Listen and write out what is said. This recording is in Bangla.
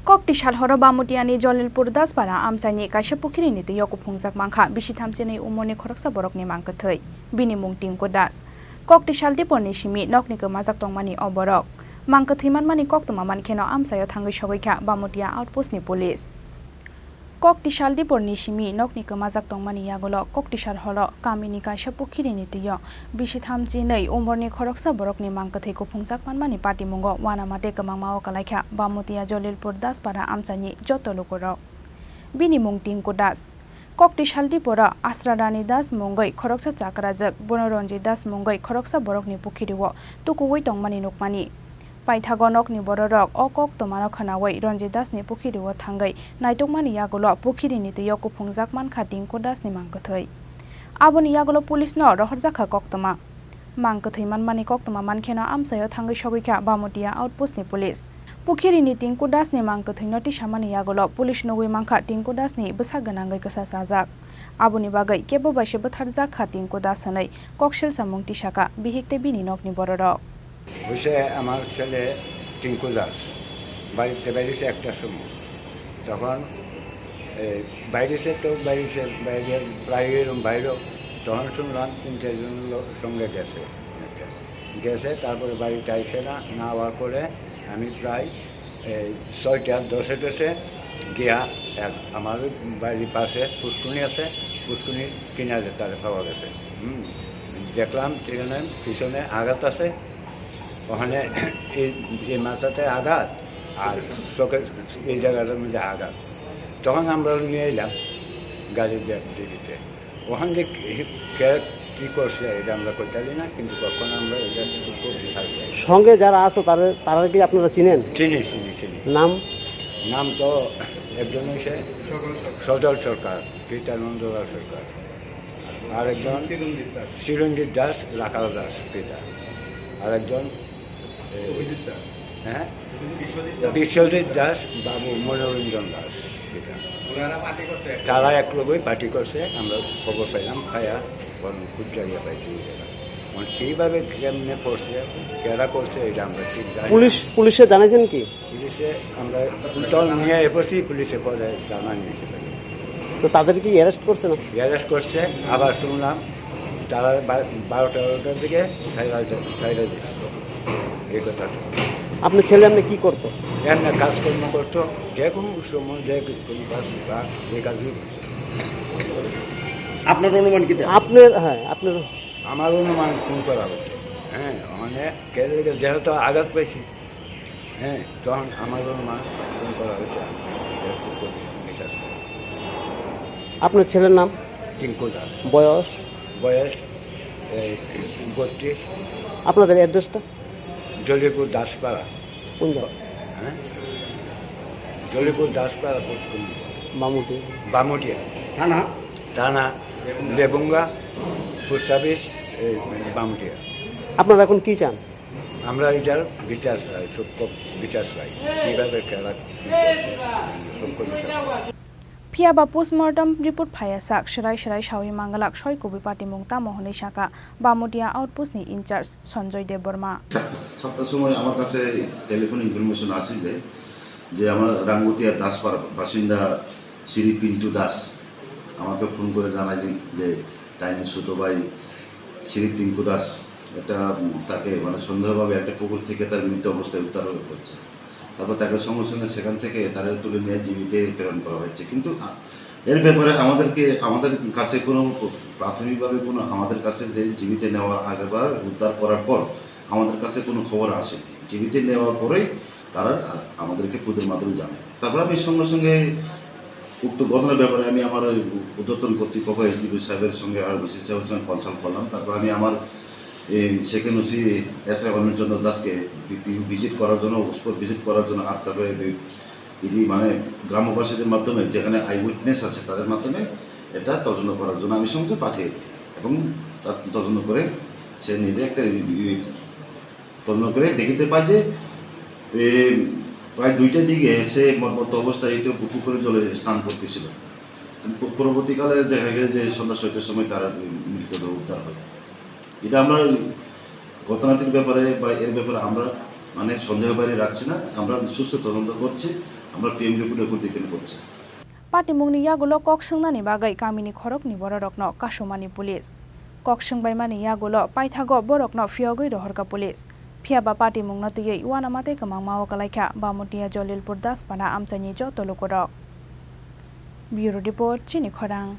Kokti Shalhoro Bamutiani Jolilpur Daspara Amsani Kaisa Pukhirini Twio Kuphungjak Mankha Bisithamchinwi Omarni Khoroksa Borokni Mangkwthowi Bini Mungting Kodas Kokti Shaldiporni Shimi Nokni Majak Tongmani Oborok Mangkwthowi Manmani Koktoma Mankheno Amsayo Thangwi Sogoikha Bamutia Outpost ni Police Kokti Shaldiporni Shimi Nokni Majak Tongmani Yagolo Kokti Shalhoro Kamini Kaisa Pukhirini Twio Bisithamchinwi Omarni Khoroksa Borokni Mangkwthowi Kuphungjak Manmani Party Mungo Wanamate Kamangmao Kalaikha Bamutia Jolilpur Daspara Amsani Joto Lokorok Bini Mungting Kodas Kokti Shaldiporra Asradani Das Mungoi Khoroksa Chakrajak Bonoronji Das Mungoi Khoroksa Borokni Pukhiriwo Tukuwi Tongmani Nukmani Paithagonokni Bororok Okok Tomano Khanawai Ronji Das ni Pukhiriwo Thangai Naitokmani Yagolo Pukhirini Twio Kuphungjak Mankha Tingko Das ni Mangkwthowi Aboni Yagolo Police no Rohorjakha Koktoma Mangkwthowi Manmani Koktoma Mankheno Amsayo Thangai Sogoikha Bamutia Outpost ni Police Pukhirini Tingko Das ni Mangkwthowi Notice Hamani Yagolo Police Nogui Mankha Tingko Das ni Bwsaganangai Kosa Sajak Aboni Bagai Kebo Baise Butharjakha Tingko Das hanai Kokshil Samung Tisaka Bihikte Bini Nokni Bororok হয়েছে আমার ছেলে টিঙ্কু দাস বাড়িতে বেরিয়েছে একটার সময় তখন বাইরেছে তো বাইরে প্রায় এরকম বাইরেও তখন শুনলাম 3-4 জন সঙ্গে গেছে তারপরে বাড়িতে আইসে না হওয়ার পরে আমি প্রায় 6:10 গিয়া আমার বাড়ির পাশে পুষ্কুনি আছে পুষ্কুনির কিনারে তার পাওয়া গেছে দেখলাম ট্রেনের পিছনে আঘাত আছে ওখানে এই মাথাতে আঘাত আর চোখের এই জায়গাটার মধ্যে আঘাত তখন আমরা নিয়ে এলাম গাড়ি দিতে ওখান যে কী করছে এটা আমরা করতে পারি না কিন্তু কখন আমরা এটা সঙ্গে যারা আছে তারা কি আপনারা চিনেন? চিনি নাম তো একজন হয়েছে সজল সরকার কীর্তানন্দ সরকার আরেকজন চিরঞ্জিত দাস রাখাল দাস পিতা আরেকজন বিশ্বজিৎ দাস বাবু মনোরঞ্জন দাস পিতা তারা এক লোকই পার্টি করছে আমরা খবর পাইলাম খায়া খুব জায়গা পাইছি কীভাবে কেমনে পড়ছে কেরা করছে এটা আমরা ঠিক জানি পুলিশে জানাইছেন কি? পুলিশে আমরা উত্তর নিয়ে এসেছি পুলিশে পরে জানা নিয়েছে তো তাদের কি অ্যারেস্ট করছে না? অ্যারেস্ট করছে আবার শুনলাম তারা 12টার দিকে সাইরা দিচ্ছিল এই কথাটা। আপনার ছেলে আপনি কী করতো? এমনি কাজকর্ম করতো যে কোনো সময় যে কোনো কাজ যে কাজই। আপনার অনুমান কি? আপনার আমার অনুমান ফোন করা হচ্ছে মানে যেহেতু আঘাত পেয়েছি তখন আমার অনুমান ফোন করা হয়েছে। আপনার ছেলের নাম? টিঙ্কু দাস। বয়স 32। আপনাদের অ্যাড্রেসটা? জলিপুর দাসপাড়া। কোন জায়গা? জলিপুর দাসপাড়া বামুটিয়া থানা দেবুঙ্গা পোস্ট অফিস বামুটিয়া। আপনারা এখন কি চান? আমরা এটার বিচার চাই, বিচার চাই কীভাবে খেলা Piaba postmortem report phayasak shirai shawi mangalak shoi kobi party mungta mohoni shaka Bamutia outpost ni incharge Sanjoy Deborma 7টার সময় আমার কাছে টেলিফোন ইনফরমেশন আসে যে আমার রাঙ্গুতিয়া দাসপাড়া বাসিন্দা শ্রী পিন্টু দাস আমাকে ফোন করে জানায় যে টাইনের ছোট ভাই শ্রী টিঙ্কু দাস তাকে মানে সন্দেহভাবে একটা পুকুর থেকে তার মৃত অবস্থায় উদ্ধার হচ্ছে। তারপর তাকে সঙ্গে সঙ্গে সেখান থেকে তারা তুলে নিয়ে জীবিতে প্রেরণ করা হয়েছে। কিন্তু এর ব্যাপারে আমাদের কাছে কোনো প্রাথমিকভাবে আমাদের কাছে যে জীবিতে নেওয়ার আগে বা উদ্ধার করার পর আমাদের কাছে কোনো খবর আসেনি। জীবিতে নেওয়ার পরেই তারা আমাদেরকে ফুটের মাধ্যমে জানায়। তারপর আমি সঙ্গে সঙ্গে উক্ত ঘটনার ব্যাপারে আমি আমার উদ্বোধন কর্তৃপক্ষ এসডিপি সাহেবের সঙ্গে আর বিসি সাহেবের সঙ্গে কনসাল্ট করলাম। তারপর আমি আমার সেকেন্ড ওসি এসআই অনিলচন্দ্র দাসকে ভিজিট করার জন্য আর তারপরে মানে গ্রামবাসীদের মাধ্যমে যেখানে আই উইটনেস আছে তাদের মাধ্যমে এটা তদন্ত করার জন্য আমি সঙ্গে পাঠিয়ে দিই এবং তার তদন্ত করে সে নিজে একটা তদন্ত করে দেখিতে পাই যে প্রায় 2টার দিকে সে মর্মত অবস্থায় একটু পুকুরে জলে স্নান করতেছিল। পরবর্তীকালে দেখা গেছে যে সন্ধ্যা 6টার সময় তার মৃতদেহ উদ্ধার হয়। এটা আমরা ঘটনাটির ব্যাপারে বা এর ব্যাপারে আমরা মানে সন্দেহ বাইরে রাখছি না, আমরা সুস্থ তদন্ত করছি। আমরা টিএম রিপোর্ট এখন ডিপেন্ড করছি পার্টি মুংনি ইয়াগুলো কক সংনানি বাগै Kamini Khorokni borokno kasomani police kok songbaimani yagulo paithago borokno fiogoi rohorka police phiaba party mungna tuyei wanamate kamang mawo kalaikha bamutia Jalilpur Das pana amchani jo tolokorok Bureau Report Chini Khorang